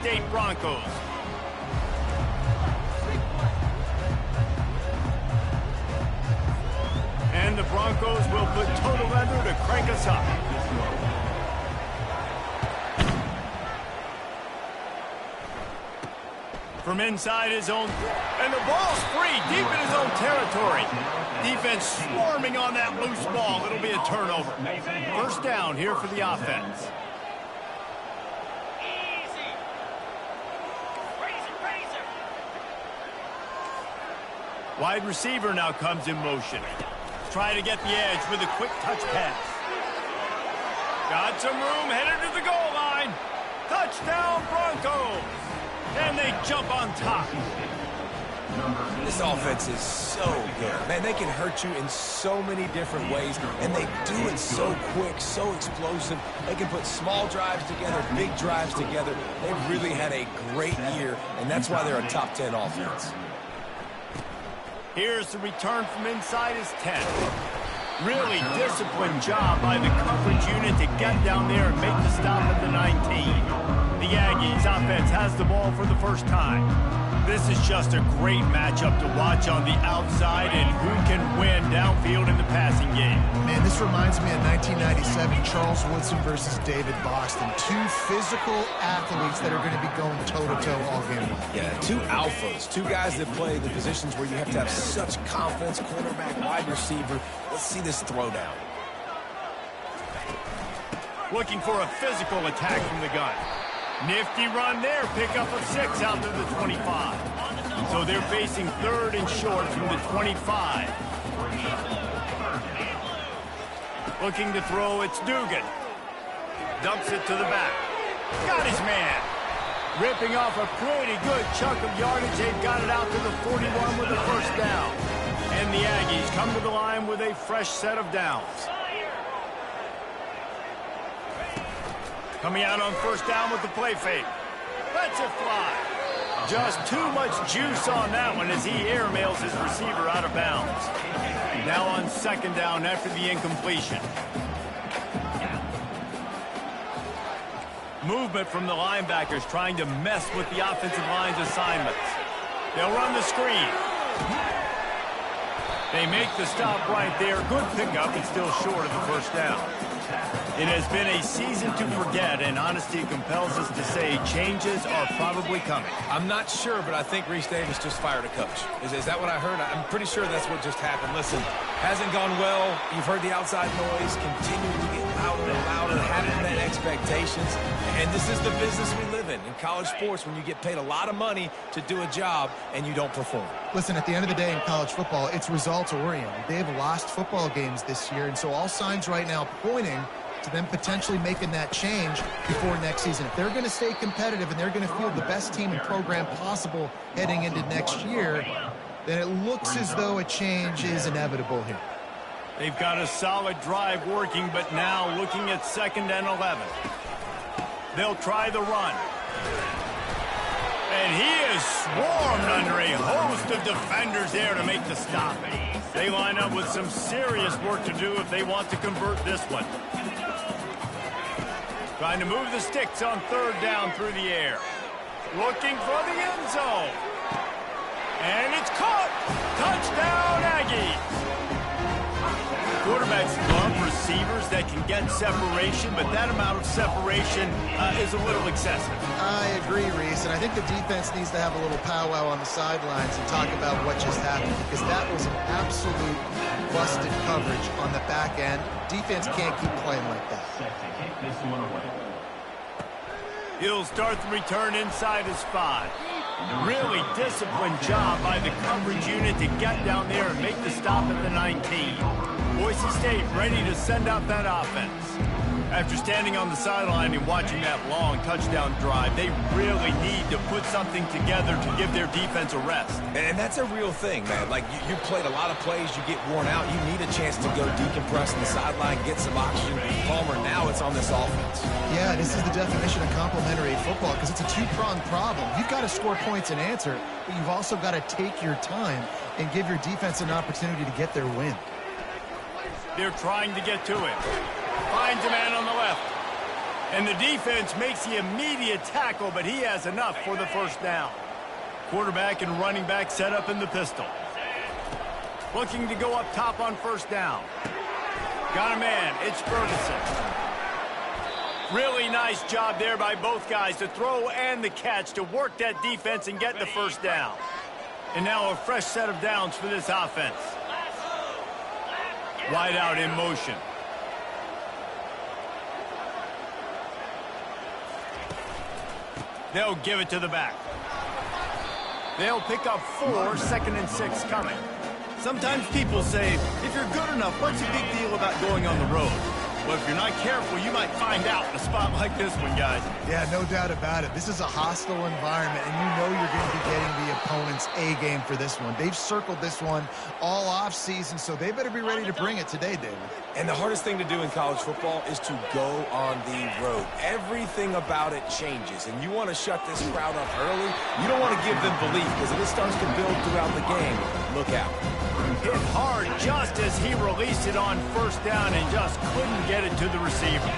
State Broncos. And the Broncos will put total leather to crank us up. From inside his own, and the ball's free deep in his own territory. Defense swarming on that loose ball. It'll be a turnover. First down here for the offense. Wide receiver now comes in motion. Try to get the edge with a quick touch pass. Got some room, headed to the goal line. Touchdown Broncos. And they jump on top. This offense is so good. Man, they can hurt you in so many different ways, and they do it so quick, so explosive. They can put small drives together, big drives together. They've really had a great year, and that's why they're a top 10 offense. Here's the return from inside his 10. Really disciplined job by the coverage unit to get down there and make the stop at the 19. The Aggies offense has the ball for the first time. This is just a great matchup to watch on the outside and who can win downfield in the passing game. Man, this reminds me of 1997 Charles Woodson versus David Boston. Two physical athletes that are going to be going toe-to-toe all game long. Yeah, two alphas, two guys that play the positions where you have to have such confidence, quarterback, wide receiver. Let's see this throwdown. Looking for a physical attack from the gun. Nifty run there, pickup of 6 out to the 25. So they're facing third and short from the 25. Looking to throw, it's Dugan. Dumps it to the back. Got his man. Ripping off a pretty good chunk of yardage. They've got it out to the 41 with the first down. And the Aggies come to the line with a fresh set of downs. Coming out on first down with the play fake. Lets it fly. Just too much juice on that one as he airmails his receiver out of bounds. Now on second down after the incompletion. Movement from the linebackers trying to mess with the offensive line's assignments. They'll run the screen. They make the stop right there. Good pickup and still short of the first down. It has been a season to forget, and honesty compels us to say changes are probably coming. I'm not sure, but I think Reese Davis just fired a coach. Is that what I heard? I'm pretty sure that's what just happened. Listen, hasn't gone well. You've heard the outside noise, continuing to get louder and louder, having met expectations. And this is the business we live in college sports, when you get paid a lot of money to do a job and you don't perform. Listen, at the end of the day in college football, it's results-oriented. They've lost football games this year, and so all signs right now pointing to them potentially making that change before next season. If they're going to stay competitive and they're going to field the best team and program possible heading into next year, then it looks as though a change is inevitable here. They've got a solid drive working, but now looking at 2nd and 11. They'll try the run. And he is swarmed under a host of defenders there to make the stop. They line up with some serious work to do if they want to convert this one. Trying to move the sticks on third down through the air. Looking for the end zone. And it's caught. Touchdown, Aggies. Quarterbacks love receivers that can get separation, but that amount of separation is a little excessive. I agree, Reese, and I think the defense needs to have a little powwow on the sidelines and talk about what just happened, because that was an absolute busted coverage on the back end. Defense can't keep playing like that. He'll start the return inside his 5. Really disciplined job by the coverage unit to get down there and make the stop at the 19. Boise State ready to send out that offense. After standing on the sideline and watching that long touchdown drive, they really need to put something together to give their defense a rest. And that's a real thing, man. Like, you played a lot of plays, you get worn out, you need a chance to go decompress on the sideline, get some oxygen. Palmer, now it's on this offense. Yeah, this is the definition of complementary football, because it's a two-pronged problem. You've got to score points and answer, but you've also got to take your time and give your defense an opportunity to get their win. They're trying to get to it. Finds a man on the left. And the defense makes the immediate tackle, but he has enough for the first down. Quarterback and running back set up in the pistol. Looking to go up top on first down. Got a man. It's Ferguson. Really nice job there by both guys, the throw and the catch, to work that defense and get the first down. And now a fresh set of downs for this offense. Wide out in motion. They'll give it to the back. They'll pick up 4, 2nd and 6 coming. Sometimes people say, if you're good enough, what's the big deal about going on the road? Well, if you're not careful, you might find out in a spot like this one, guys. Yeah, no doubt about it. This is a hostile environment, and you know you're going to be getting the opponent's A-game for this one. They've circled this one all off-season, so they better be ready to bring it today, David. And the hardest thing to do in college football is to go on the road. Everything about it changes, and you want to shut this crowd up early. You don't want to give them belief, because if it starts to build throughout the game, look out. Hit hard just as he released it on first down and just couldn't get it to the receiver.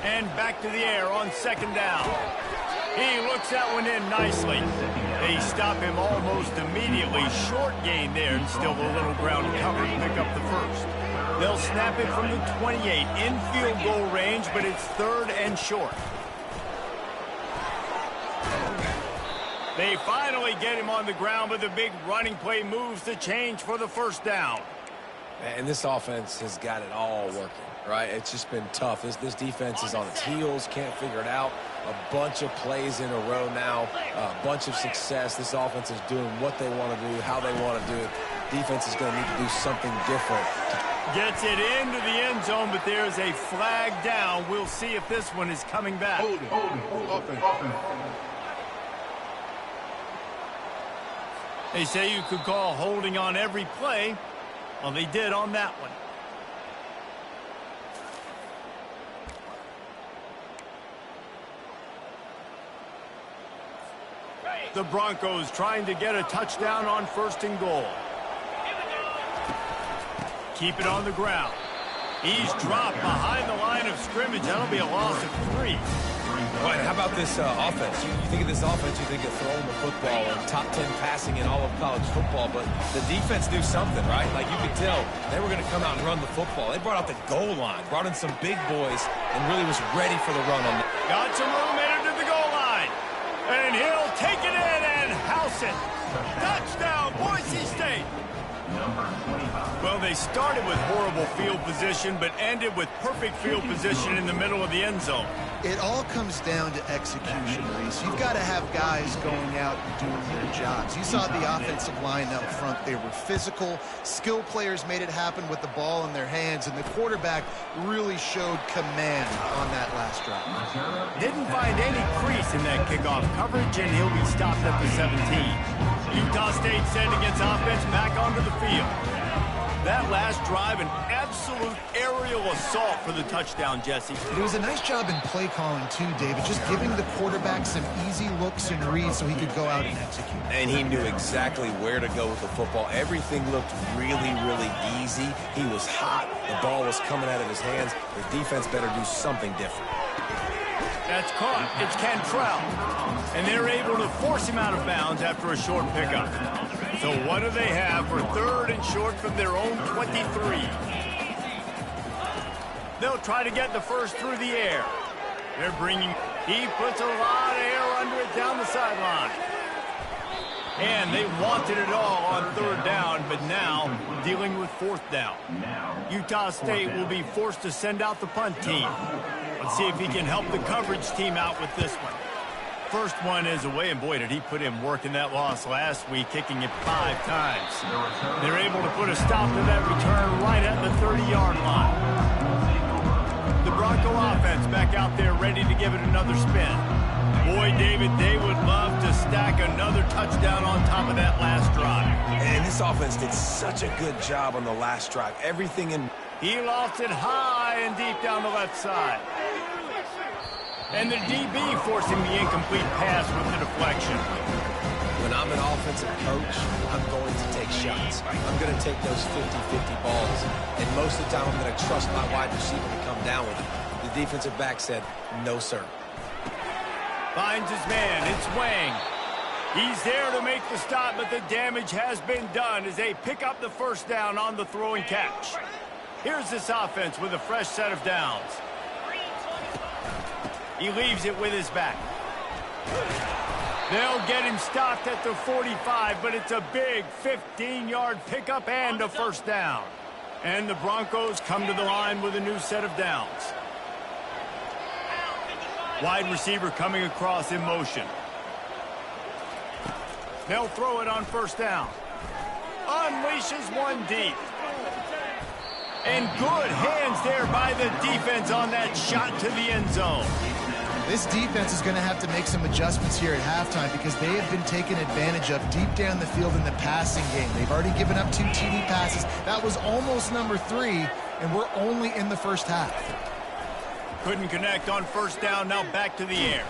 And back to the air on 2nd down. He looks that one in nicely. They stop him almost immediately. Short gain there, and still a little ground cover to pick up the first. They'll snap it from the 28 in field goal range, but it's 3rd and short. They finally get him on the ground, but the big running play moves the change for the first down. And this offense has got it all working, right? It's just been tough. This defense is on its heels, can't figure it out. A bunch of plays in a row now, a bunch of success. This offense is doing what they want to do, how they want to do it. Defense is going to need to do something different. Gets it into the end zone, but there's a flag down. We'll see if this one is coming back. Hold it. They say you could call holding on every play. Well, they did on that one. The Broncos trying to get a touchdown on 1st and goal. Keep it on the ground. He's dropped behind the line of scrimmage. That'll be a loss of 3. Right, how about this offense? You think of this offense, you think of throwing the football and top 10 passing in all of college football, but the defense knew something, right? Like you could tell they were going to come out and run the football. They brought out the goal line, brought in some big boys, and really was ready for the run on that. Got some room, made it to the goal line. And he'll take it in and house it. Touchdown, Boise State. Well, they started with horrible field position, but ended with perfect field position in the middle of the end zone. It all comes down to execution, Reese. You've got to have guys going out and doing their jobs. You saw the offensive line up front. They were physical. Skill players made it happen with the ball in their hands, and the quarterback really showed command on that last drive. Didn't find any crease in that kickoff coverage, and he'll be stopped at the 17. Utah State sending its offense back onto the field. That last drive, an absolute aerial assault for the touchdown, Jesse. It was a nice job in play calling, too, David, just giving the quarterback some easy looks and reads so he could go out and execute. And he knew exactly where to go with the football. Everything looked really, really easy. He was hot. The ball was coming out of his hands. The defense better do something different. That's caught. It's Cantrell. And they're able to force him out of bounds after a short pickup. So what do they have for 3rd and short from their own 23? They'll try to get the first through the air. They're bringing... He puts a lot of air under it down the sideline. And they wanted it all on 3rd down, but now dealing with 4th down. Utah State will be forced to send out the punt team. Let's see if he can help the coverage team out with this one. First one is away, and boy, did he put in work in that loss last week, kicking it 5 times. They're able to put a stop to that return right at the 30-yard line. The Bronco offense back out there ready to give it another spin. Boy, David, they would love to stack another touchdown on top of that last drive. And this offense did such a good job on the last drive. Everything in... He lost it high and deep down the left side. And the DB forcing the incomplete pass with the deflection. When I'm an offensive coach, I'm going to take shots. I'm going to take those 50-50 balls. And most of the time, I'm going to trust my wide receiver to come down with it. The the defensive back said, no, sir. Finds his man. It's Wang. He's there to make the stop, but the damage has been done as they pick up the first down on the throw and catch. Here's this offense with a fresh set of downs. He leaves it with his back. They'll get him stopped at the 45, but it's a big 15-yard pickup and a first down. And the Broncos come to the line with a new set of downs. Wide receiver coming across in motion. They'll throw it on first down. Unleashes one deep. And good hands there by the defense on that shot to the end zone. This defense is going to have to make some adjustments here at halftime because they have been taken advantage of deep down the field in the passing game. They've already given up 2 TD passes. That was almost number 3, and we're only in the first half. Couldn't connect on first down, now back to the air.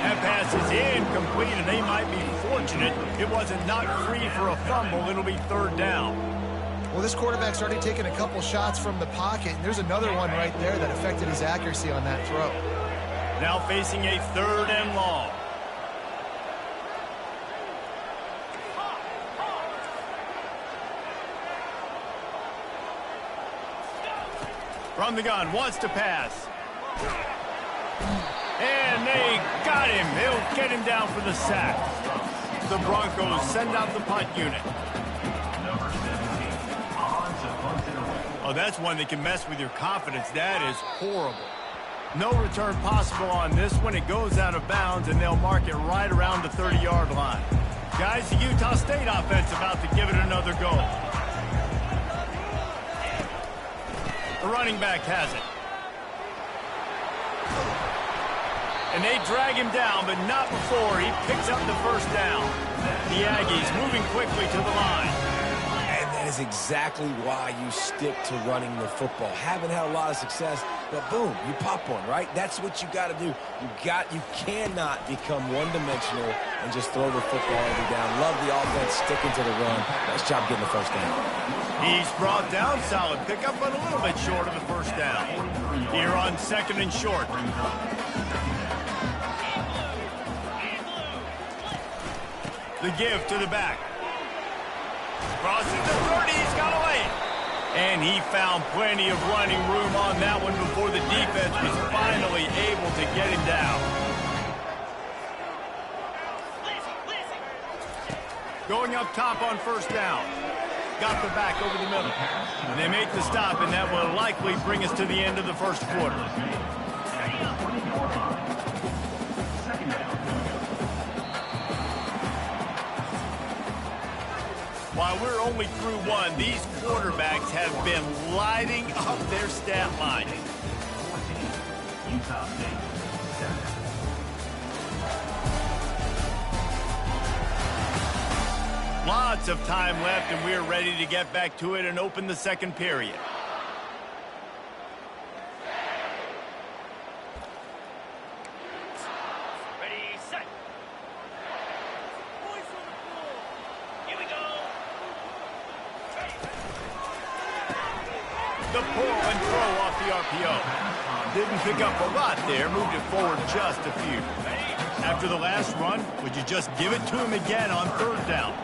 That pass is incomplete, and they might be fortunate it wasn't knocked free for a fumble. It'll be third down. Well, this quarterback's already taken a couple shots from the pocket, and there's another one right there that affected his accuracy on that throw. Now facing a third and long. From the gun, wants to pass. And they got him. They'll get him down for the sack. The Broncos send out the punt unit. Oh, that's one that can mess with your confidence. That is horrible. No return possible on this one. It goes out of bounds, and they'll mark it right around the 30-yard line. Guys, the Utah State offense about to give it another go. The running back has it. And they drag him down, but not before he picks up the first down. The Aggies moving quickly to the line. And that is exactly why you stick to running the football. Haven't had a lot of success, but boom, you pop one, right? That's what you got to do. You cannot become one-dimensional and just throw the football every down. Love the offense sticking to the run. Nice job getting the first down. He's brought down, solid pickup, but a little bit short of the first down. Here on second and short. The give to the back. Crosses the 30, he's got away. And he found plenty of running room on that one before the defense was finally able to get him down. Going up top on first down. Got the back over the middle. And they make the stop, and that will likely bring us to the end of the first quarter. While we're only through one, these quarterbacks have been lighting up their stat line. Lots of time left, and we're ready to get back to it and open the second period. The pull and throw off the RPO. Didn't pick up a lot there, moved it forward just a few. After the last run, would you just give it to him again on third down?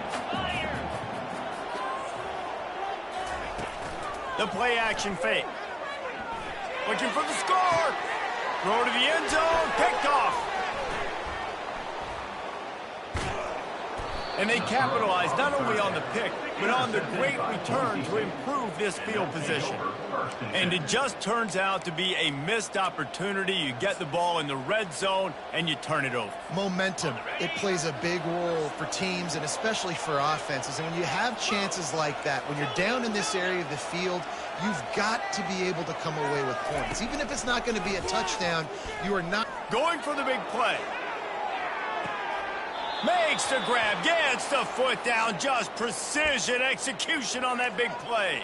The play action fake. Looking for the score. Throw to the end zone, picked off. And they capitalize not only on the pick, but on the great return to improve this field position. And it just turns out to be a missed opportunity. You get the ball in the red zone, and you turn it over. Momentum, it plays a big role for teams and especially for offenses. And when you have chances like that, when you're down in this area of the field, you've got to be able to come away with points. Even if it's not going to be a touchdown, you are not going for the big play. Makes the grab, gets the foot down, just precision execution on that big play.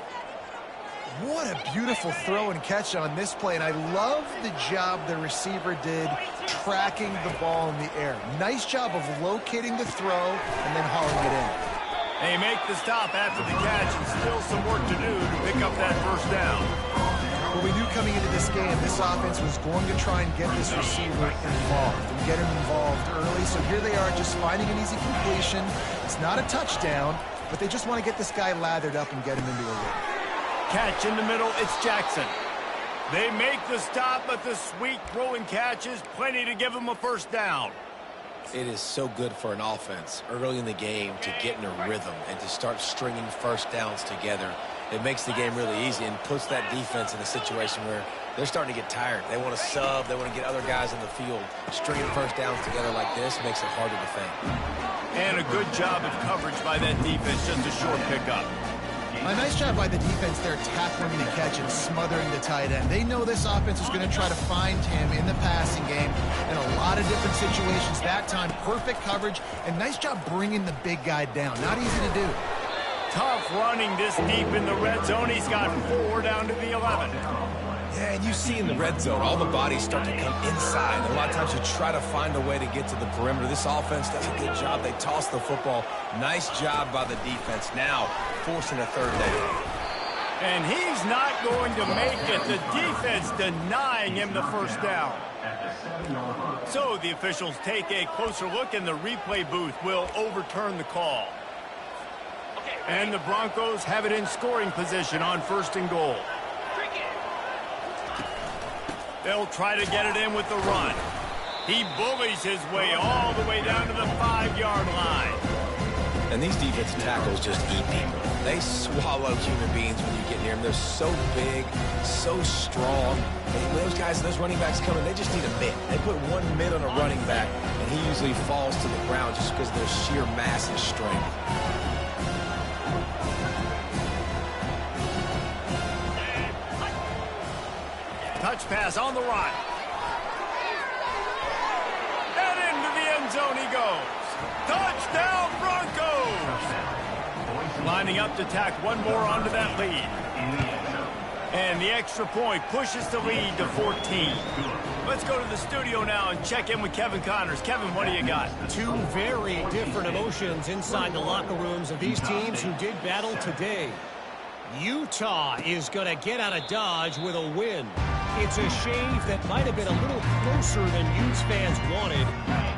What a beautiful throw and catch on this play, and I love the job the receiver did tracking the ball in the air. Nice job of locating the throw and then hauling it in. They make the stop after the catch, and still some work to do to pick up that first down. we knew coming into this game, this offense was going to try and get this receiver involved and get him involved early. So here they are just finding an easy completion. It's not a touchdown, but they just want to get this guy lathered up and get him into a rhythm. Catch in the middle, it's Jackson. They make the stop, but the sweet throw and catch is plenty to give them a first down. It is so good for an offense early in the game to get in a rhythm and to start stringing first downs together. It makes the game really easy and puts that defense in a situation where they're starting to get tired. They want to sub. They want to get other guys in the field. Stringing first downs together like this makes it hard to defend. And a good job of coverage by that defense, just a short pickup. A nice job by the defense there, tackling the catch and smothering the tight end. They know this offense is going to try to find him in the passing game in a lot of different situations. That time, perfect coverage, and nice job bringing the big guy down. Not easy to do. Tough running this deep in the red zone. He's got 4 down to the 11. Yeah, and you see in the red zone, all the bodies start to come inside. And a lot of times you try to find a way to get to the perimeter. This offense does a good job. They toss the football. Nice job by the defense. Now forcing a third down. And he's not going to make it. The defense denying him the first down. So the officials take a closer look, and the replay booth will overturn the call. And the Broncos have it in scoring position on 1st and goal. They'll try to get it in with the run. He bullies his way all the way down to the 5-yard line. And these defensive tackles just eat people. They swallow human beings when you get near them. They're so big, so strong. And those guys, those running backs coming, they just need a mitt. They put 1 mitt on a running back, and he usually falls to the ground just because of their sheer mass and strength. Touch pass on the run. And into the end zone he goes. Touchdown, Broncos! Lining up to tack one more onto that lead. And the extra point pushes the lead to 14. Let's go to the studio now and check in with Kevin Connors. Kevin, what do you got? Two very different emotions inside the locker rooms of these teams who did battle today. Utah is going to get out of Dodge with a win. It's a shave that might have been a little closer than Utes fans wanted,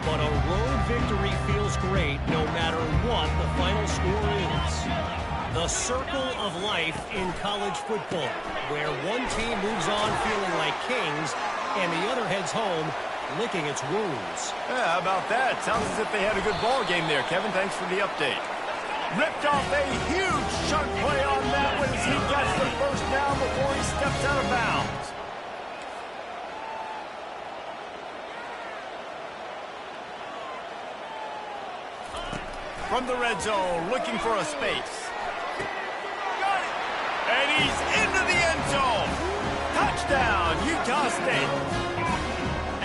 but a road victory feels great no matter what the final score is. The circle of life in college football, where one team moves on feeling like kings and the other heads home licking its wounds. Yeah, how about that? Sounds as if they had a good ball game there. Kevin, thanks for the update. Ripped off a huge chunk play on that one as he gets the first down before he steps out of bounds. From the red zone, looking for a space. And he's into the end zone. Touchdown, Utah State.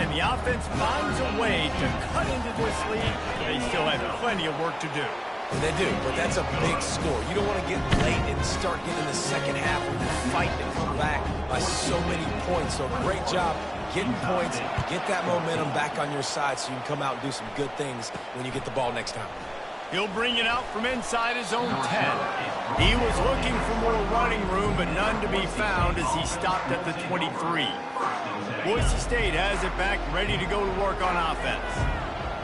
And the offense finds a way to cut into this lead. They still have plenty of work to do. And they do, but that's a big score. You don't want to get late and start getting the second half when you fight to come back by so many points. So great job getting points, get that momentum back on your side so you can come out and do some good things when you get the ball next time. He'll bring it out from inside his own 10. He was looking for more running room, but none to be found as he stopped at the 23. Boise State has it back, ready to go to work on offense.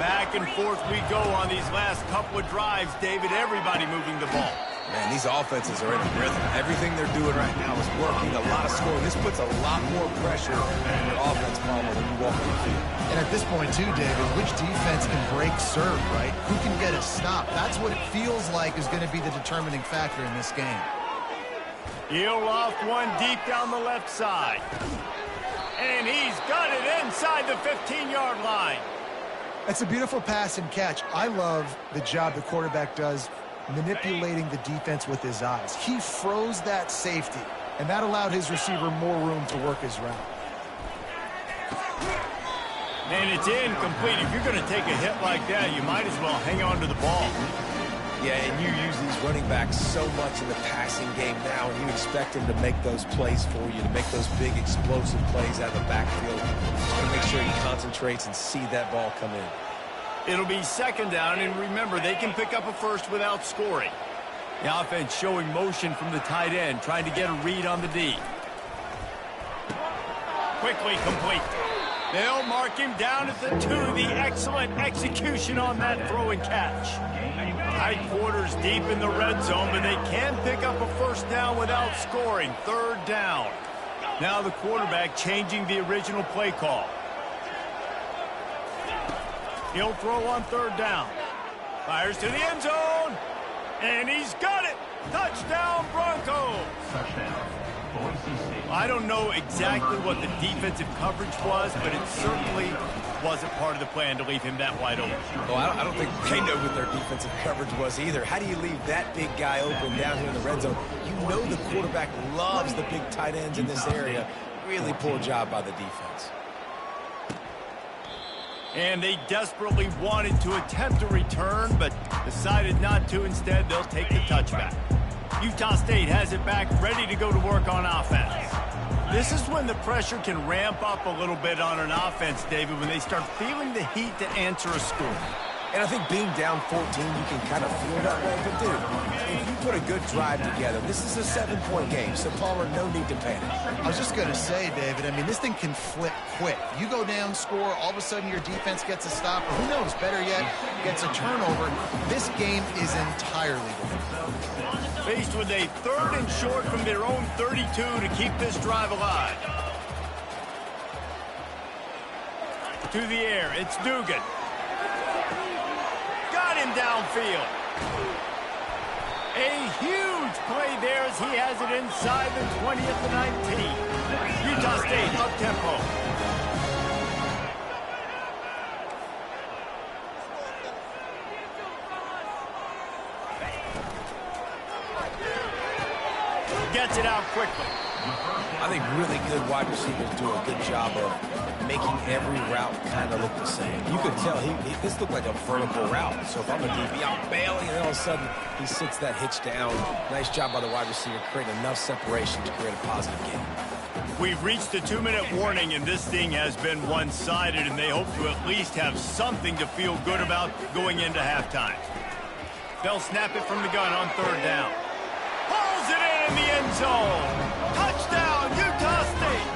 Back and forth we go on these last couple of drives, David. Everybody moving the ball. Man, these offenses are in a rhythm. Everything they're doing right now is working. A lot of scoring. This puts a lot more pressure on your offense, Palmer, when you walk on the field. And at this point, too, David, which defense can break serve, right? Who can get a stop? That's what it feels like is going to be the determining factor in this game. He'll loft one deep down the left side. And he's got it inside the 15-yard line. That's a beautiful pass and catch. I love the job the quarterback does manipulating the defense with his eyes. He froze that safety, and that allowed his receiver more room to work his route. And it's incomplete. If you're going to take a hit like that, you might as well hang on to the ball. Yeah, and you use these running backs so much in the passing game now, and you expect them to make those plays for you, to make those big explosive plays out of the backfield. Just got to make sure he concentrates and see that ball come in. It'll be second down, and remember, they can pick up a first without scoring. The offense showing motion from the tight end, trying to get a read on the D. quickly complete. They'll mark him down at the 2. The excellent execution on that throw and catch. Tight quarters deep in the red zone, but they can pick up a first down without scoring. 3rd down. Now the quarterback changing the original play call. He'll throw on 3rd down. Fires to the end zone. And he's got it. Touchdown, Broncos. I don't know exactly what the defensive coverage was, but it certainly wasn't part of the plan to leave him that wide open. Well, I don't think they know what their defensive coverage was either. How do you leave that big guy open down here in the red zone? You know the quarterback loves the big tight ends in this area. Really poor job by the defense. And they desperately wanted to attempt a return, but decided not to. Instead, they'll take the touchback. Utah State has it back, ready to go to work on offense. This is when the pressure can ramp up a little bit on an offense, David, when they start feeling the heat to answer a score. And I think being down 14, you can kind of feel that way. But, dude, if you put a good drive together, this is a 7-point game, so, Palmer, no need to panic. I was just going to say, David, I mean, this thing can flip quick. You go down, score, all of a sudden your defense gets a stop, or who knows, better yet, gets a turnover. This game is entirely different. Faced with a 3rd and short from their own 32 to keep this drive alive. To the air, it's Dugan. Got him downfield. A huge play there as he has it inside the 20 at the 19. Utah State up-tempo. Gets it out quickly. I think really good wide receivers do a good job of making every route kind of look the same. You could tell this looked like a vertical route. So if I'm a DB, I'm bailing, and all of a sudden he sits that hitch down. Nice job by the wide receiver, creating enough separation to create a positive game. We've reached the 2-minute warning, and this thing has been one-sided, and they hope to at least have something to feel good about going into halftime. They'll snap it from the gun on 3rd down. Pulls it in the end zone. Touchdown, Utah State.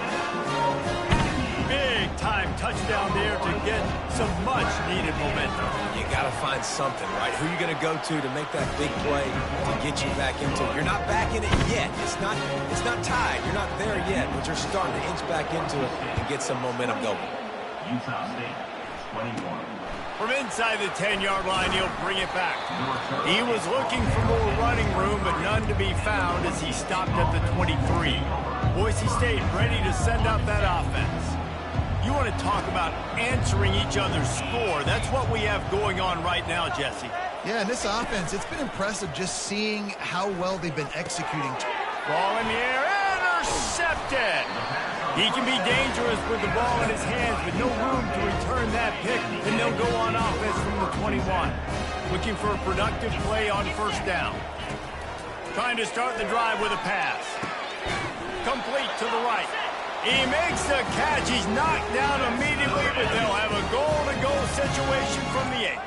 Big time touchdown there to get some much-needed momentum. You got to find something, right? Who are you going to go to make that big play to get you back into it? You're not back in it yet. It's not tied. You're not there yet, but you're starting to inch back into it and get some momentum going. Utah State, 21. From inside the 10-yard line, he'll bring it back. He was looking for more running room, but none to be found as he stopped at the 23. Boise State ready to send out that offense. You want to talk about answering each other's score. That's what we have going on right now, Jesse. Yeah, and this offense, it's been impressive just seeing how well they've been executing. Ball in the air, intercepted. He can be dangerous with the ball in his hands, but no room to return that pick, and they'll go on offense from the 21. Looking for a productive play on 1st down. Trying to start the drive with a pass. Complete to the right. He makes the catch. He's knocked down immediately, but they'll have a goal-to-go situation from the 8.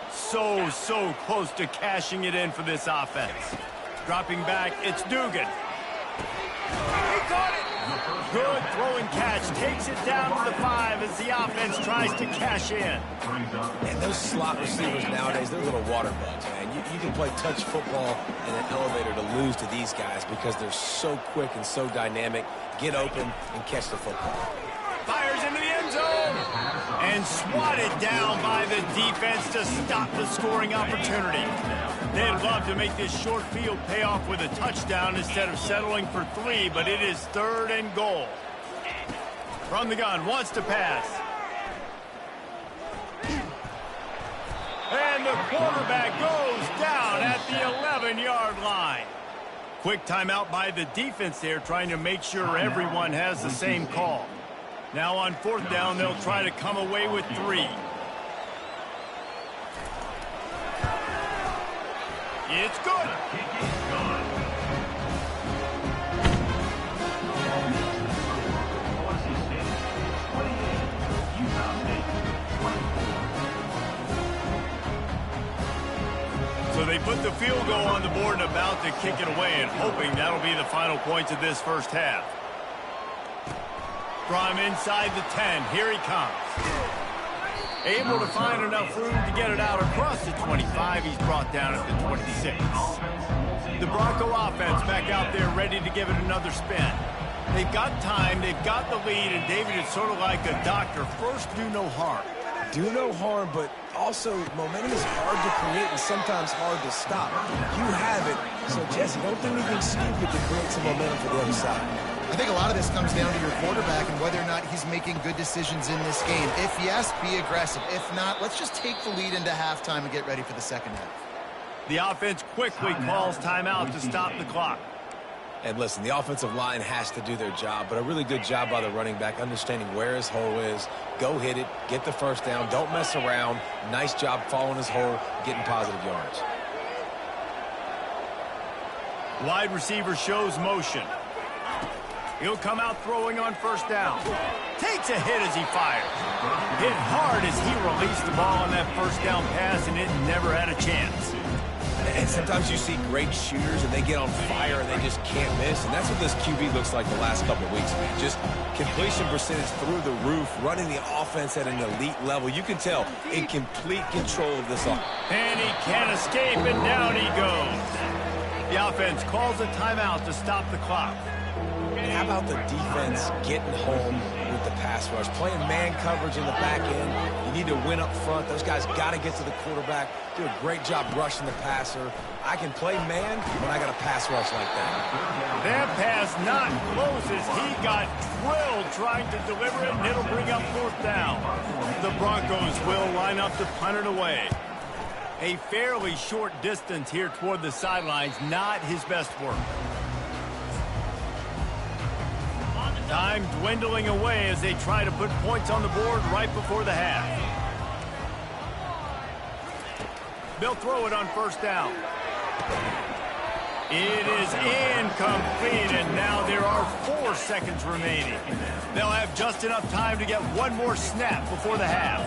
So close to cashing it in for this offense. Dropping back, it's Dugan. He caught it. Good throw and catch. Takes it down to the 5 as the offense tries to cash in. And those slot receivers nowadays, they're little water bugs, man. You can play touch football in an elevator to lose to these guys because they're so quick and so dynamic. Get open and catch the football. Fires into the end zone. And swatted down by the defense to stop the scoring opportunity. They'd love to make this short field pay off with a touchdown instead of settling for 3, but it is 3rd and goal. From the gun, wants to pass. And the quarterback goes down at the 11-yard line. Quick timeout by the defense there, trying to make sure everyone has the same call. Now on 4th down, they'll try to come away with 3. It's good. So they put the field goal on the board and about to kick it away, and hoping that'll be the final points of this 1st half. From inside the 10, here he comes. Able to find enough room to get it out across the 25. He's brought down at the 26. The Bronco offense back out there ready to give it another spin. They've got time, they've got the lead, and David is sort of like a doctor. First, do no harm. Do no harm, but also momentum is hard to create and sometimes hard to stop. You have it, so Jesse, don't do anything stupid to create some momentum for the other side. I think a lot of this comes down to your quarterback and whether or not he's making good decisions in this game. If yes, be aggressive. If not, let's just take the lead into halftime and get ready for the second half. The offense quickly calls timeout to stop the clock. And listen, the offensive line has to do their job, but a really good job by the running back understanding where his hole is. Go hit it, get the first down, don't mess around. Nice job following his hole, getting positive yards. Wide receiver shows motion. He'll come out throwing on first down. Takes a hit as he fires. Hit hard as he released the ball on that first down pass, and it never had a chance. And sometimes you see great shooters, and they get on fire, and they just can't miss. And that's what this QB looks like the last couple of weeks, man. Just completion percentage through the roof, running the offense at an elite level. You can tell in complete control of this offense. And he can't escape, and down he goes. The offense calls a timeout to stop the clock. And how about the defense getting home with the pass rush? Playing man coverage in the back end. You need to win up front. Those guys got to get to the quarterback. Do a great job rushing the passer. I can play man when I got a pass rush like that. That pass not close as he got drilled trying to deliver it, and it'll bring up fourth down. The Broncos will line up to punt it away. A fairly short distance here toward the sidelines, not his best work. Time dwindling away as they try to put points on the board right before the half. They'll throw it on first down. It is incomplete, and now there are 4 seconds remaining. They'll have just enough time to get one more snap before the half.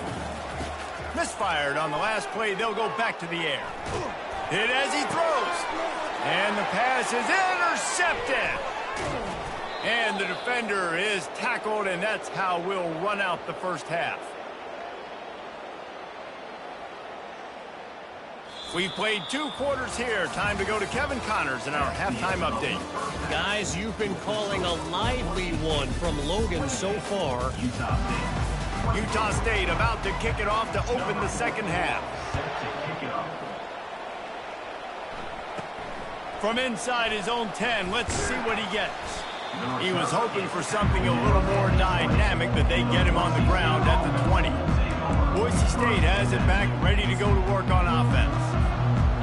Misfired on the last play. They'll go back to the air. Hit as he throws. And the pass is intercepted. And the defender is tackled, and that's how we'll run out the first half. We've played 2 quarters here. Time to go to Kevin Connors in our halftime update. Guys, you've been calling a lively one from Logan so far. Utah State about to kick it off to open the second half. From inside his own 10, let's see what he gets. He was hoping for something a little more dynamic, but they get him on the ground at the 20. Boise State has it back, ready to go to work on offense.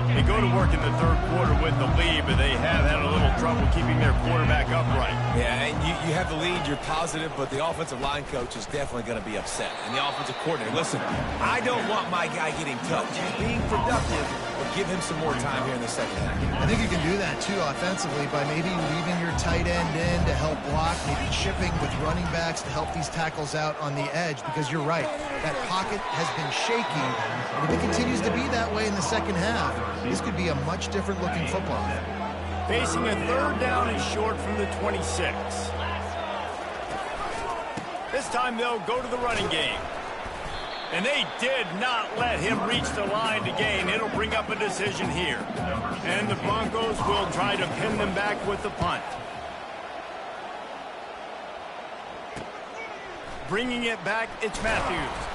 They go to work in the third quarter with the lead, but they have had a little trouble keeping their quarterback upright. Yeah, and you have the lead, you're positive, but the offensive line coach is definitely going to be upset. And the offensive coordinator, listen, I don't want my guy getting touched. He's being productive, but give him some more time here in the second half. I think you can do that, too, offensively, by maybe leaving your tight end in to help block, maybe chipping with running backs to help these tackles out on the edge, because you're right. That pocket has been shaky, and if it continues to be that way in the second half, this could be a much different-looking football. Facing a third down and short from the 26. This time they'll go to the running game. And they did not let him reach the line to gain. It'll bring up a decision here. And the Broncos will try to pin them back with the punt. Bringing it back, it's Matthews.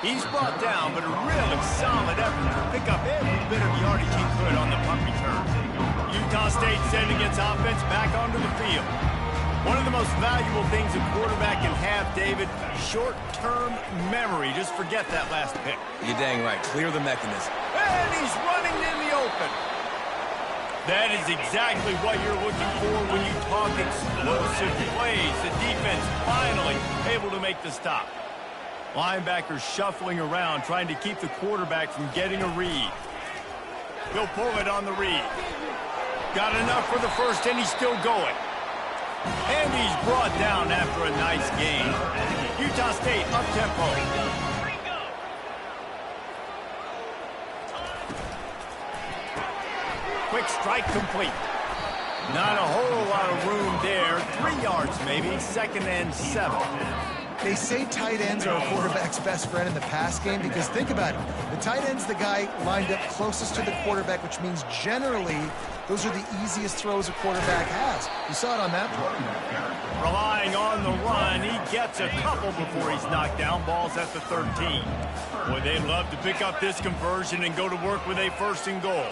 He's brought down, but a really solid effort to pick up every bit of yardage he could on the punt return. Utah State sending its offense back onto the field. One of the most valuable things a quarterback can have, David, short-term memory. Just forget that last pick. You're dang right. Clear the mechanism. And he's running in the open. That is exactly what you're looking for when you talk explosive plays. The defense finally able to make the stop. Linebackers shuffling around, trying to keep the quarterback from getting a read. He'll pull it on the read. Got enough for the first, and he's still going. And he's brought down after a nice gain. Utah State up-tempo. Quick strike complete. Not a whole lot of room there. 3 yards maybe. 2nd and 7. They say tight ends are a quarterback's best friend in the pass game because think about it. The tight end's the guy lined up closest to the quarterback, which means generally those are the easiest throws a quarterback has. You saw it on that play. Relying on the run, he gets a couple before he's knocked down. Ball's at the 13. Boy, they'd love to pick up this conversion and go to work with a 1st and goal.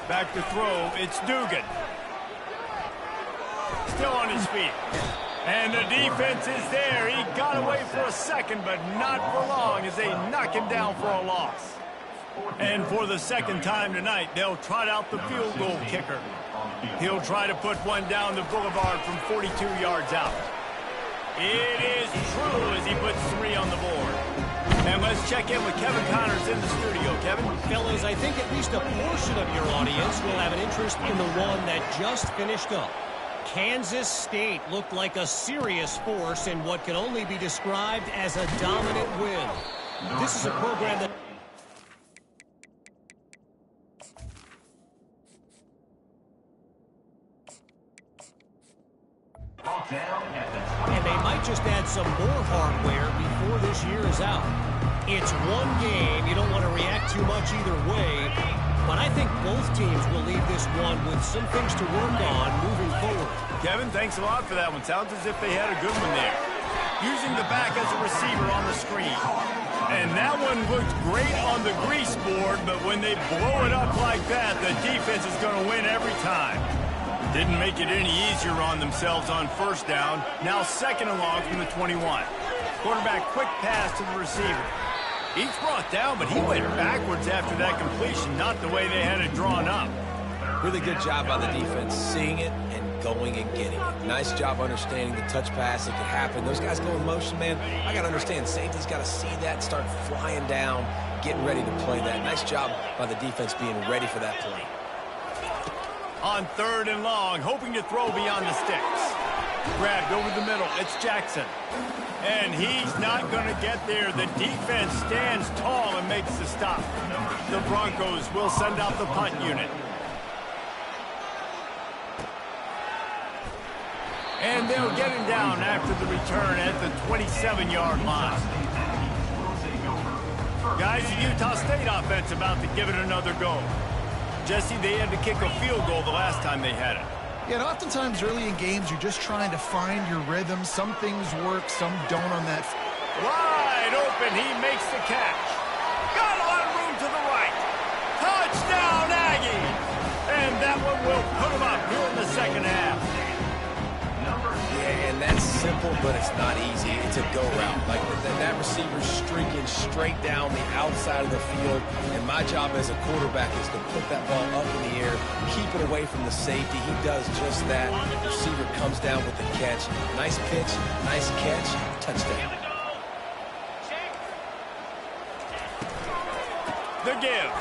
Back to throw, it's Dugan. Still on his feet. And the defense is there. He got away for a second, but not for long as they knock him down for a loss. And for the 2nd time tonight, they'll trot out the field goal kicker. He'll try to put one down the boulevard from 42 yards out. It is true as he puts 3 on the board. And let's check in with Kevin Connors in the studio. Kevin? Fellas, I think at least a portion of your audience will have an interest in the one that just finished up. Kansas State looked like a serious force in what can only be described as a dominant win. This is a program that... And they might just add some more hardware before this year is out. It's one game. You don't want to react too much either way. But I think both teams will leave this one with some things to work on moving forward. Kevin, thanks a lot for that one. Sounds as if they had a good one there. Using the back as a receiver on the screen. And that one looked great on the grease board, but when they blow it up like that, the defense is going to win every time. Didn't make it any easier on themselves on 1st down. Now 2nd and long from the 21. Quarterback quick pass to the receiver. He's brought down, but he went backwards after that completion, not the way they had it drawn up. Really good job by the defense, seeing it and going and getting it. Nice job understanding the touch pass that could happen. Those guys go in motion, man. I got to understand, safety's got to see that, start flying down, getting ready to play that. Nice job by the defense being ready for that play. On 3rd and long, hoping to throw beyond the sticks. Grabbed over the middle, it's Jackson. And he's not going to get there. The defense stands tall and makes the stop. The Broncos will send out the punt unit. And they'll get him down after the return at the 27-yard line. Guys, the Utah State offense about to give it another go. Jesse, they had to kick a field goal the last time they had it. Yeah, and oftentimes early in games, you're just trying to find your rhythm. Some things work, some don't on that. Wide open, he makes the catch. Got a lot of room to the right. Touchdown, Aggie! And that one will put him up here in the 2nd half. Yeah, and that's simple, but it's not easy. It's a go route. Like that receiver's streaking straight down the outside of the field, and my job as a quarterback is to put that ball up in the air, keep it away from the safety. He does just that. The receiver comes down with the catch. Nice pitch, nice catch, touchdown. The give.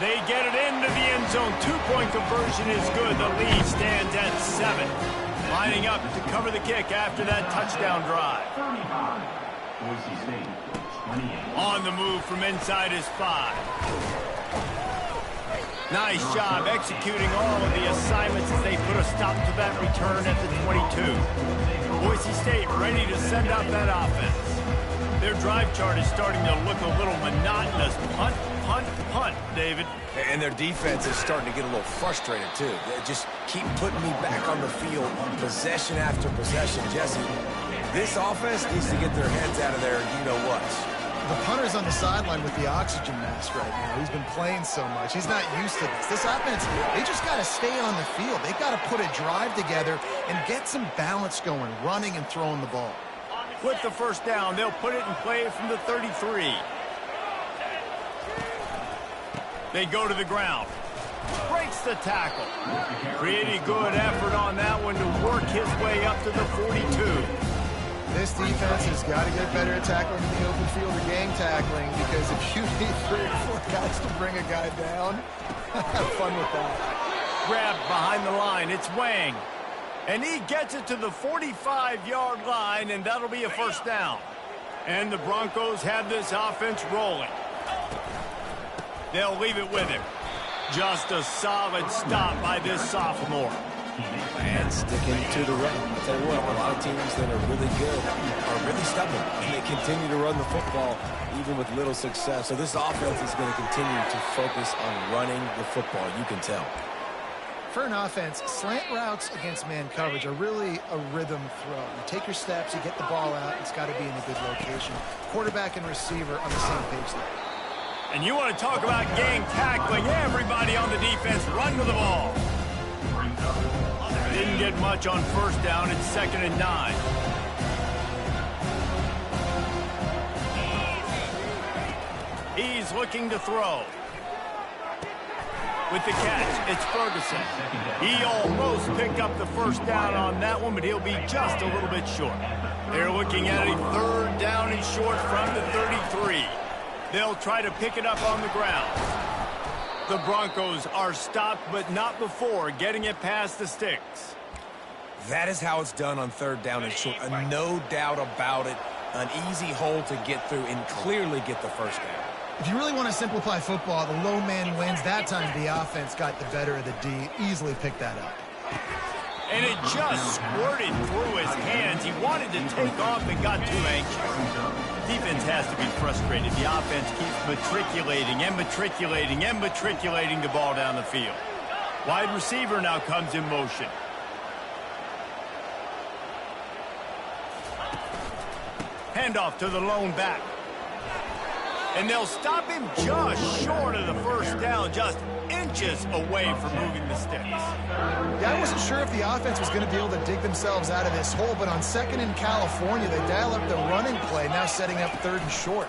They get it into the end zone. 2-point conversion is good. The lead stands at 7. Lining up to cover the kick after that touchdown drive. Boise State, 28. On the move from inside his 5. Nice job executing all of the assignments as they put a stop to that return at the 22. Boise State ready to send out that offense. Their drive chart is starting to look a little monotonous. Punt, punt, punt, David. And their defense is starting to get a little frustrated, too. They just keep putting me back on the field, possession after possession. Jesse, this offense needs to get their heads out of there, you-know-what. The punter's on the sideline with the oxygen mask right now. He's been playing so much. He's not used to this. This offense, they just got to stay on the field. They got to put a drive together and get some balance going, running and throwing the ball. With the 1st down, they'll put it in play from the 33. They go to the ground. Breaks the tackle. Pretty good effort on that one to work his way up to the 42. This defense has got to get better at tackling in the open field or gang tackling, because if you need 3 or 4 guys to bring a guy down, have fun with that. Grabbed behind the line. It's Wang. And he gets it to the 45-yard line, and that'll be a 1st down. And the Broncos have this offense rolling. They'll leave it with him. Just a solid stop by this sophomore. And sticking to the run. I'll tell you what, a lot of teams that are really good are really stubborn, and they continue to run the football even with little success. So this offense is going to continue to focus on running the football. You can tell. For an offense, slant routes against man coverage are really a rhythm throw. You take your steps, you get the ball out, it's got to be in a good location. Quarterback and receiver on the same page there. And you want to talk about gang tackling. Everybody on the defense run to the ball. Didn't get much on first down. It's 2nd and 9. He's looking to throw. With the catch, it's Ferguson. He almost picked up the first down on that one, but he'll be just a little bit short. They're looking at a 3rd down and short from the 33. They'll try to pick it up on the ground. The Broncos are stopped, but not before getting it past the sticks. That is how it's done on 3rd down and short. No doubt about it. An easy hole to get through and clearly get the first down. If you really want to simplify football, the low man wins. That time the offense got the better of the D. Easily picked that up. And it just squirted through his hands. He wanted to take off and got too anxious. Defense has to be frustrated. The offense keeps matriculating and matriculating and matriculating the ball down the field. Wide receiver now comes in motion. Handoff to the lone back. And they'll stop him just short of the first down, just inches away from moving the sticks. Yeah, I wasn't sure if the offense was going to be able to dig themselves out of this hole, but on 2nd in California, they dial up the running play, now setting up 3rd and short.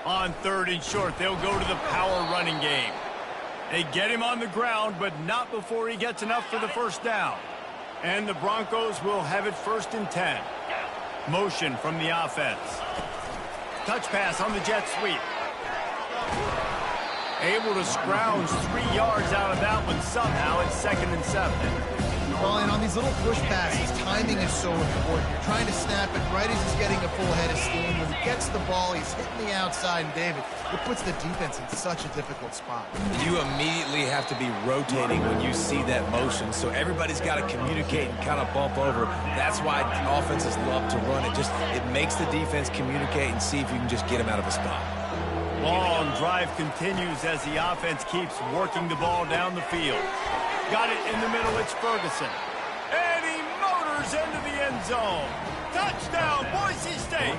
On 3rd and short, they'll go to the power running game. They get him on the ground, but not before he gets enough for the first down. And the Broncos will have it 1st and 10. Motion from the offense. Touch pass on the jet sweep. Able to scrounge 3 yards out of that one somehow. It's 2nd and 7. Well, and on these little push passes, timing is so important. You're trying to snap it right as he's getting a full head of steam. When he gets the ball, he's hitting the outside, and David, it puts the defense in such a difficult spot. You immediately have to be rotating when you see that motion, so everybody's got to communicate and kind of bump over. That's why offenses love to run it. It makes the defense communicate and see if you can just get him out of a spot. Long drive continues as the offense keeps working the ball down the field. Got it in the middle, it's Ferguson. And he motors into the end zone. Touchdown, Boise State.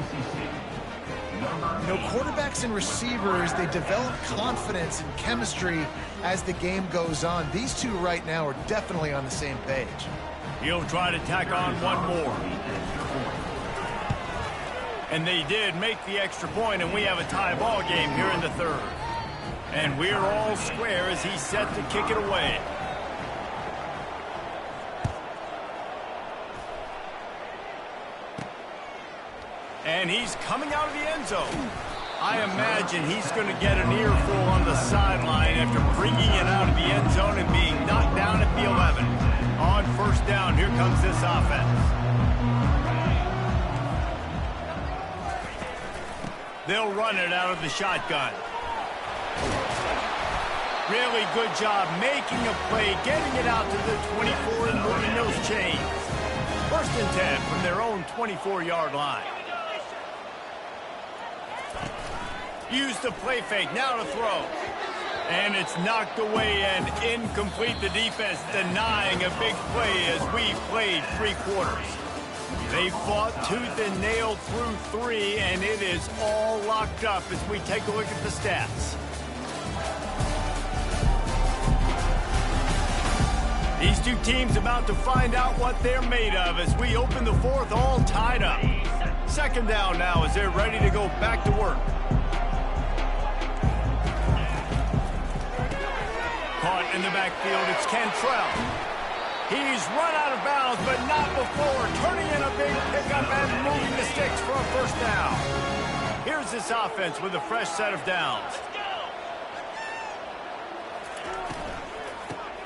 You know, quarterbacks and receivers, they develop confidence and chemistry as the game goes on. These two right now are definitely on the same page. He'll try to tack on one more. And they did make the extra point, and we have a tie ball game here in the 3rd. And we're all square as he's set to kick it away. And he's coming out of the end zone. I imagine he's going to get an earful on the sideline after bringing it out of the end zone and being knocked down at the 11. On 1st down, here comes this offense. They'll run it out of the shotgun. Really good job making a play, getting it out to the 24 and moving those chains. 1st and 10 from their own 24-yard line. Use the play fake, now to throw. And it's knocked away and incomplete. The defense denying a big play as we played 3 quarters. They fought tooth and nail through 3, and it is all locked up as we take a look at the stats. These two teams about to find out what they're made of as we open the 4th all tied up. 2nd down now as they're ready to go back to work. Caught in the backfield, it's Cantrell. He's run out of bounds, but not before turning in a big pickup and moving the sticks for a 1st down. Here's this offense with a fresh set of downs.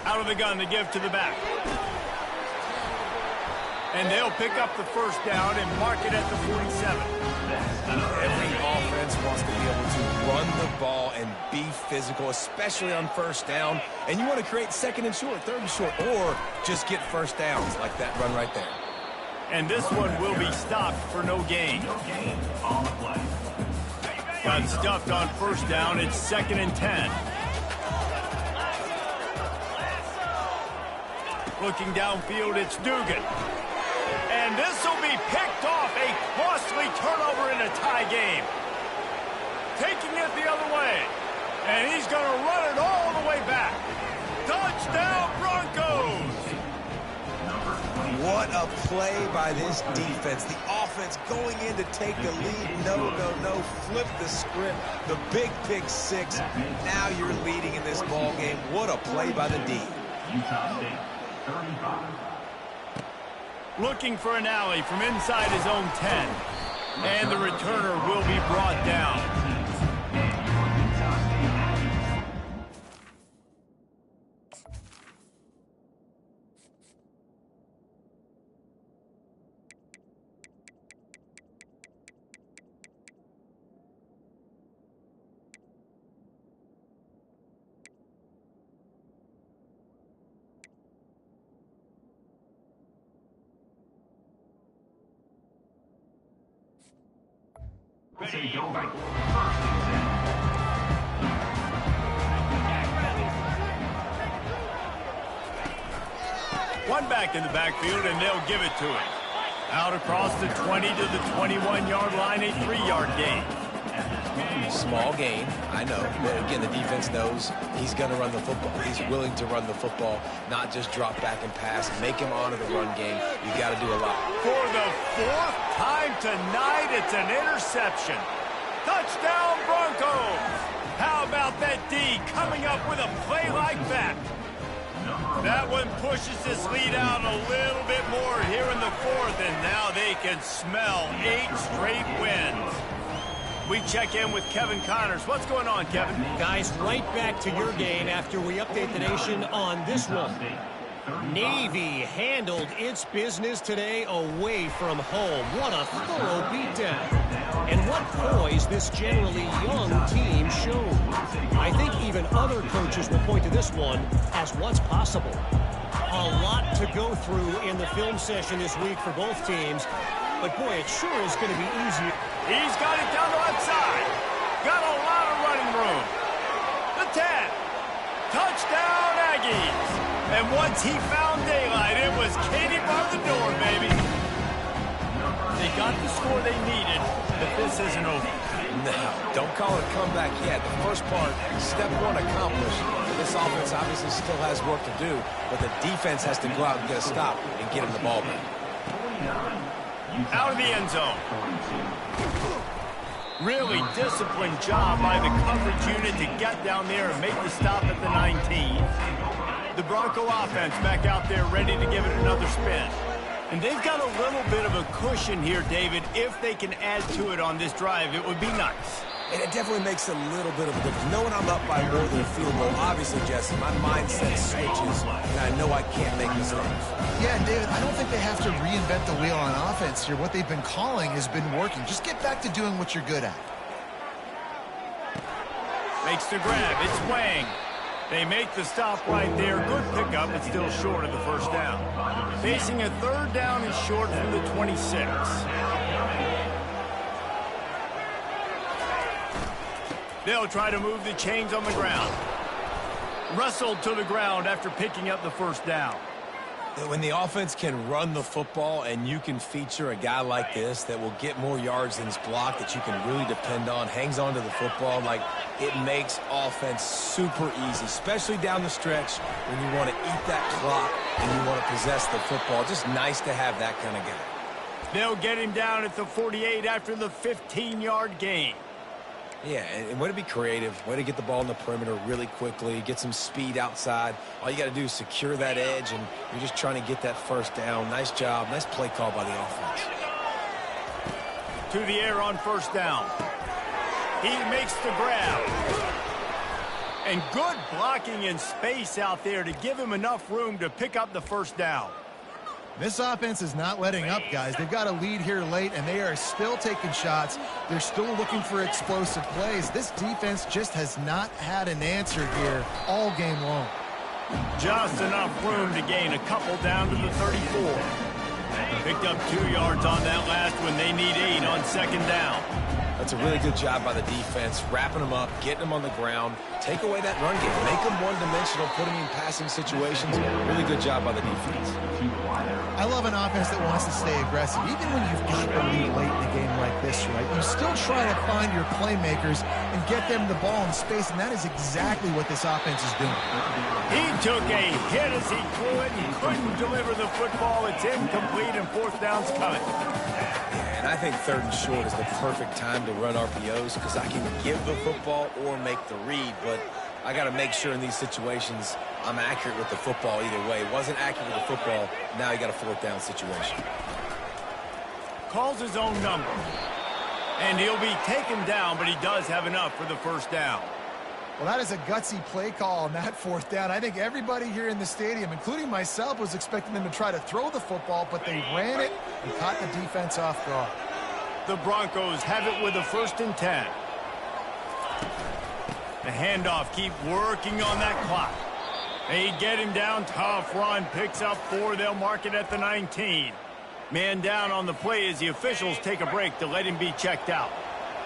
Out of the gun to give to the back. And they'll pick up the 1st down and mark it at the 47. Every offense wants to be able to run the ball and be physical, especially on first down. And you want to create second and short, third and short, or just get first downs like that run right there. And this one will be stopped for no gain. Got stuffed on first down. It's 2nd and 10. Looking downfield, it's Dugan. And this will be picked off. A costly turnover in a tie game. Taking it the other way. And he's going to run it all the way back. Touchdown, Broncos! What a play by this defense. The offense going in to take the lead. No. Flip the script. The big pick six. Now you're leading in this ball game. What a play by the D. Utah State, 35. Looking for an alley from inside his own 10. And the returner will be brought down. One back in the backfield, and they'll give it to him. Out across the 20 to the 21-yard line, a 3-yard gain. Small gain, I know. But again, the defense knows he's going to run the football. He's willing to run the football, not just drop back and pass. Make him honor the run game. You got to do a lot. For the 4th time tonight, it's an interception. Touchdown, Broncos! How about that D coming up with a play like that? That one pushes this lead out a little bit more here in the 4th, and now they can smell 8 straight wins. We check in with Kevin Connors. What's going on, Kevin? Guys, right back to your game after we update the nation on this one. Navy handled its business today away from home. What a thorough beatdown. And what poise this generally young team showed. I think even other coaches will point to this one as what's possible. A lot to go through in the film session this week for both teams. But boy, it sure is going to be easier. He's got it down the left side. Got a lot of running room. The 10. Touchdown, Aggies. And once he found daylight, it was Katie bar the door, baby. They got the score they needed, but this isn't over. No, don't call it a comeback yet. The first part, step 1 accomplished. This offense obviously still has work to do, but the defense has to go out and get a stop and get him the ball back. Out of the end zone. Really disciplined job by the coverage unit to get down there and make the stop at the 19. The Bronco offense back out there ready to give it another spin. And they've got a little bit of a cushion here, David. If they can add to it on this drive, it would be nice. And it definitely makes a little bit of a difference. Knowing I'm up by more than a field goal, obviously, Jesse, my mindset switches, and I know I can't make mistakes. Yeah, and David, I don't think they have to reinvent the wheel on offense here. What they've been calling has been working. Just get back to doing what you're good at. Makes the grab. It's Wang. They make the stop right there. Good pickup, but still short of the first down. Facing a 3rd down and short from the 26. They'll try to move the chains on the ground. Wrestled to the ground after picking up the first down. When the offense can run the football and you can feature a guy like this that will get more yards than his block, that you can really depend on, hangs on to the football, like it makes offense super easy, especially down the stretch when you want to eat that clock and you want to possess the football. Just nice to have that kind of guy. They'll get him down at the 48 after the 15-yard gain. Yeah, and way to be creative, way to get the ball in the perimeter really quickly, get some speed outside. All you got to do is secure that edge, and you're just trying to get that first down. Nice job, nice play call by the offense. To the air on first down. He makes the grab. And good blocking in space out there to give him enough room to pick up the first down. This offense is not letting up, guys. They've got a lead here late, and they are still taking shots. They're still looking for explosive plays. This defense just has not had an answer here all game long. Just enough room to gain a couple down to the 34. Picked up 2 yards on that last one. They need 8 on second down. That's a really good job by the defense, wrapping them up, getting them on the ground, take away that run game, make them one-dimensional, put them in passing situations. Really good job by the defense. I love an offense that wants to stay aggressive. Even when you've got the lead late in a game like this, right, you still try to find your playmakers and get them the ball in space, and that is exactly what this offense is doing. He took a hit as he threw it and couldn't deliver the football. It's incomplete, and fourth down's coming. And I think 3rd and short is the perfect time to run RPOs because I can give the football or make the read, but I got to make sure in these situations I'm accurate with the football either way. Wasn't accurate with the football, now you got a 4th down situation. Calls his own number. And he'll be taken down, but he does have enough for the first down. Well, that is a gutsy play call on that 4th down. I think everybody here in the stadium, including myself, was expecting them to try to throw the football, but they ran it and caught the defense off guard. The Broncos have it with a 1st and 10. The handoff, keep working on that clock. They get him down, tough run, picks up 4. They'll mark it at the 19. Man down on the play as the officials take a break to let him be checked out.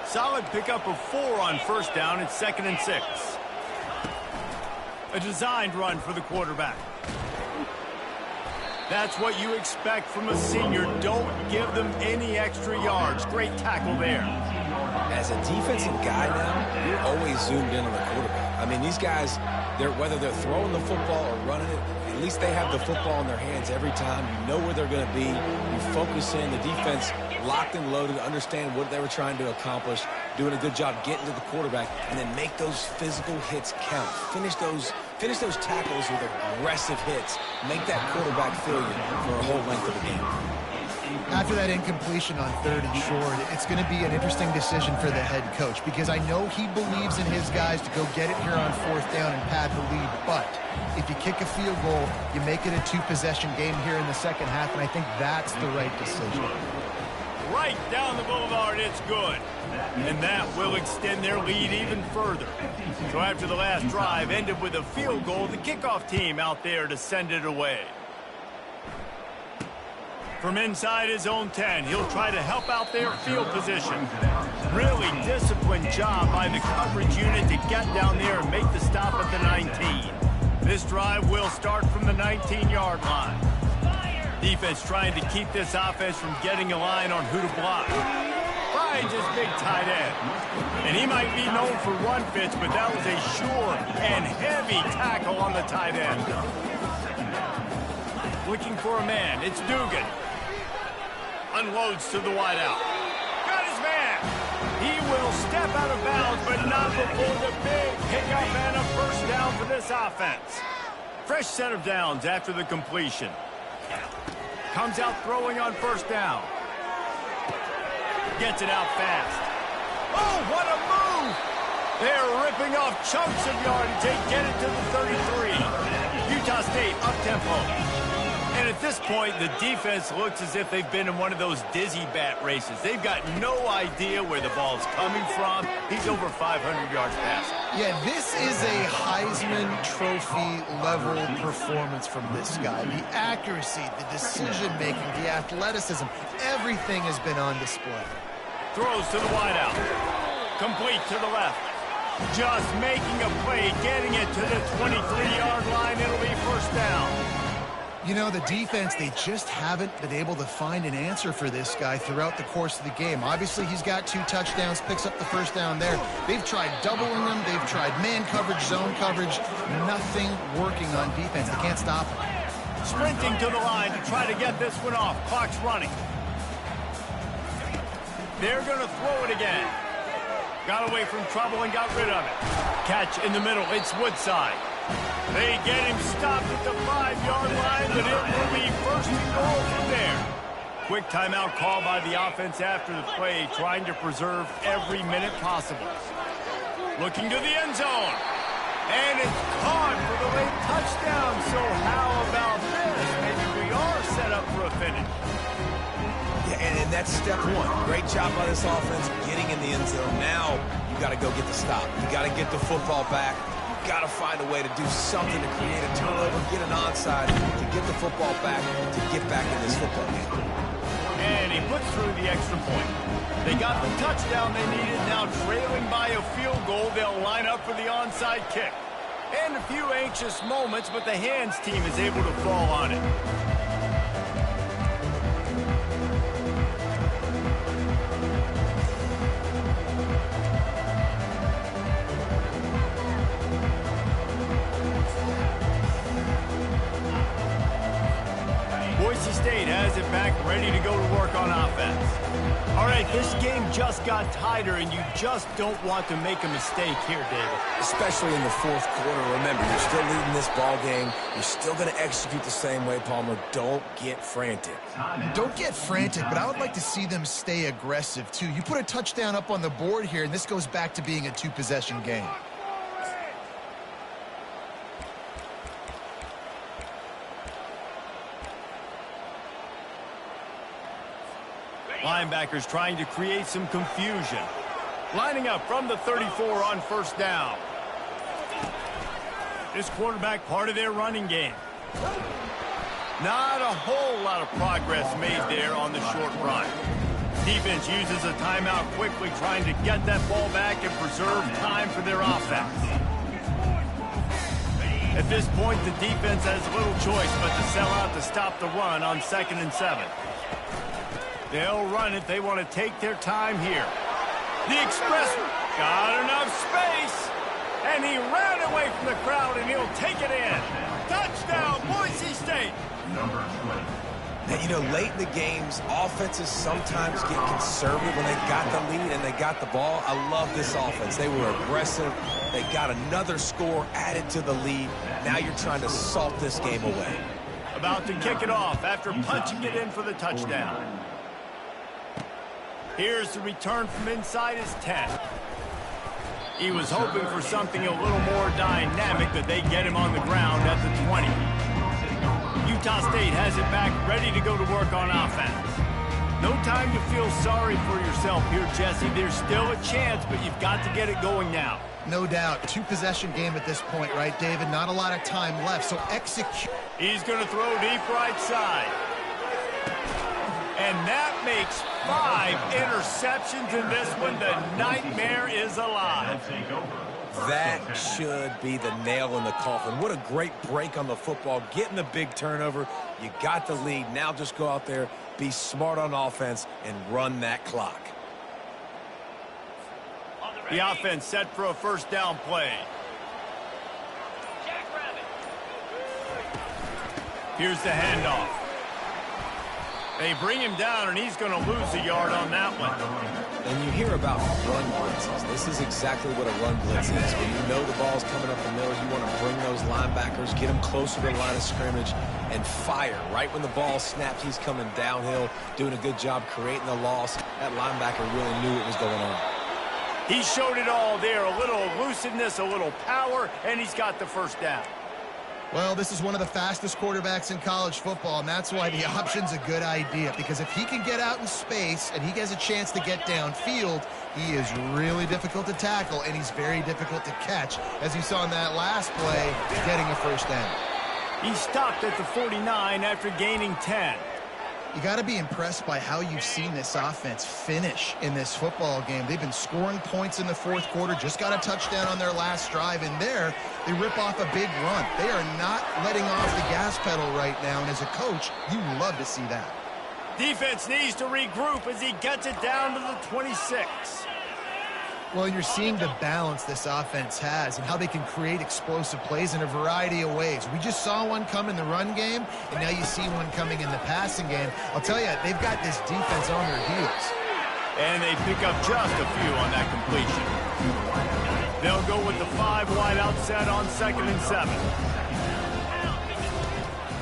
Solid pickup of 4 on first down. It's 2nd and 6. A designed run for the quarterback. That's what you expect from a senior. Don't give them any extra yards. Great tackle there. As a defensive guy now, you're always zoomed in on the quarterback. I mean, these guys, whether they're throwing the football or running it, at least they have the football in their hands every time. You know where they're going to be. You focus in. The defense locked and loaded, understand what they were trying to accomplish, doing a good job getting to the quarterback, and then make those physical hits count. Finish those tackles with aggressive hits. Make that quarterback feel you for a whole length of the game. After that incompletion on 3rd and short, it's going to be an interesting decision for the head coach because I know he believes in his guys to go get it here on 4th down and pad the lead, but if you kick a field goal, you make it a 2-possession game here in the second half, and I think that's the right decision. Right down the boulevard, it's good. And that will extend their lead even further. So after the last drive ended with a field goal, the kickoff team out there to send it away. From inside his own 10, he'll try to help out their field position. Really disciplined job by the coverage unit to get down there and make the stop at the 19. This drive will start from the 19-yard line. Defense trying to keep this offense from getting a line on who to block. Finds his big tight end. And he might be known for run fits, but that was a sure and heavy tackle on the tight end. Looking for a man. It's Dugan. Unloads to the wideout. Got his man. He will step out of bounds, but not before the big pickup and a first down for this offense. Fresh set of downs after the completion. Comes out throwing on first down. Gets it out fast. Oh, what a move! They're ripping off chunks of yardage. They get it to the 33. Utah State up-tempo. And at this point, the defense looks as if they've been in one of those dizzy bat races. They've got no idea where the ball's coming from. He's over 500 yards passing. Yeah, this is a Heisman Trophy level performance from this guy. The accuracy, the decision-making, the athleticism, everything has been on display. Throws to the wideout. Complete to the left. Just making a play, getting it to the 23-yard line. It'll be first down. You know, the defense, they just haven't been able to find an answer for this guy throughout the course of the game. Obviously, he's got 2 touchdowns, picks up the first down there. They've tried doubling him. They've tried man coverage, zone coverage. Nothing working on defense. They can't stop him. Sprinting to the line to try to get this one off. Clock's running. They're going to throw it again. Got away from trouble and got rid of it. Catch in the middle. It's Woodside. They get him stopped at the 5-yard line, but it will be first and goal from there. Quick timeout call by the offense after the play, trying to preserve every minute possible. Looking to the end zone. And it's caught for the late touchdown. So how about this? Maybe we are set up for a finish. Yeah, and that's step one. Great job by this offense getting in the end zone. Now you got to go get the stop. You got to get the football back. You got to find a way to do something to create a turnover, get an onside, to get the football back, to get back in this football game. And he puts through the extra point. They got the touchdown they needed. Now trailing by a field goal, they'll line up for the onside kick. And a few anxious moments, but the hands team is able to fall on it. Boise State has it back, ready to go to work on offense. All right, this game just got tighter, and you just don't want to make a mistake here, David. Especially in the fourth quarter. Remember, you're still leading this ball game. You're still going to execute the same way, Palmer. Don't get frantic. Don't get frantic, but I would like to see them stay aggressive, too. You put a touchdown up on the board here, and this goes back to being a two-possession game. Linebackers trying to create some confusion. Lining up from the 34 on first down. This quarterback part of their running game. Not a whole lot of progress made there on the short run. Defense uses a timeout quickly, trying to get that ball back and preserve time for their offense. At this point, the defense has little choice but to sell out to stop the run on 2nd and 7. They'll run it. They want to take their time here. The Express got enough space, and he ran away from the crowd, and he'll take it in. Touchdown, Boise State. Number 20. Now, you know, late in the games, offenses sometimes get conservative when they got the lead and they got the ball. I love this offense. They were aggressive. They got another score added to the lead. Now you're trying to salt this game away. About to kick it off after punching it in for the touchdown. Here's the return from inside his 10. He was hoping for something a little more dynamic, but they get him on the ground at the 20. Utah State has it back, ready to go to work on offense. No time to feel sorry for yourself here, Jesse. There's still a chance, but you've got to get it going now. No doubt. Two-possession game at this point, right, David? Not a lot of time left, so execute. He's going to throw deep right side. And that makes 5 interceptions in this one. The nightmare is alive. That should be the nail in the coffin. What a great break on the football. Getting the big turnover. You got the lead. Now just go out there, be smart on offense, and run that clock. The offense set for a first down play. Here's the handoff. They bring him down, and he's going to lose a yard on that one. And you hear about run blitzes. This is exactly what a run blitz is. When you know the ball's coming up the middle, you want to bring those linebackers, get them closer to the line of scrimmage, and fire. Right when the ball snaps, he's coming downhill, doing a good job creating the loss. That linebacker really knew what was going on. He showed it all there. A little elusiveness, a little power, and he's got the first down. Well, this is one of the fastest quarterbacks in college football, and that's why the option's a good idea. Because if he can get out in space and he has a chance to get downfield, he is really difficult to tackle, and he's very difficult to catch, as you saw in that last play, getting a first down. He stopped at the 49 after gaining 10. You got to be impressed by how you've seen this offense finish in this football game. They've been scoring points in the fourth quarter, just got a touchdown on their last drive, and there they rip off a big run. They are not letting off the gas pedal right now, and as a coach, you love to see that. Defense needs to regroup as he gets it down to the 26. Well, and you're seeing the balance this offense has and how they can create explosive plays in a variety of ways. We just saw one come in the run game, and now you see one coming in the passing game. I'll tell you, they've got this defense on their heels. And they pick up just a few on that completion. They'll go with the 5 wide out set on 2nd and 7.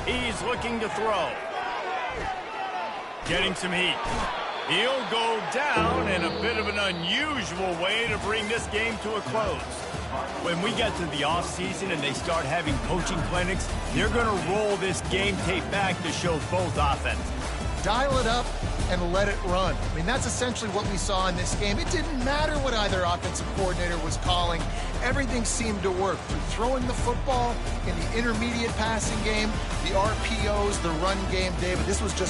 He's looking to throw. Getting some heat. He'll go down, and a bit of an unusual way to bring this game to a close. When we get to the offseason and they start having coaching clinics, they're going to roll this game tape back to show both offenses. Dial it up and let it run. I mean, that's essentially what we saw in this game. It didn't matter what either offensive coordinator was calling. Everything seemed to work through throwing the football in the intermediate passing game, the RPOs, the run game, David. This was just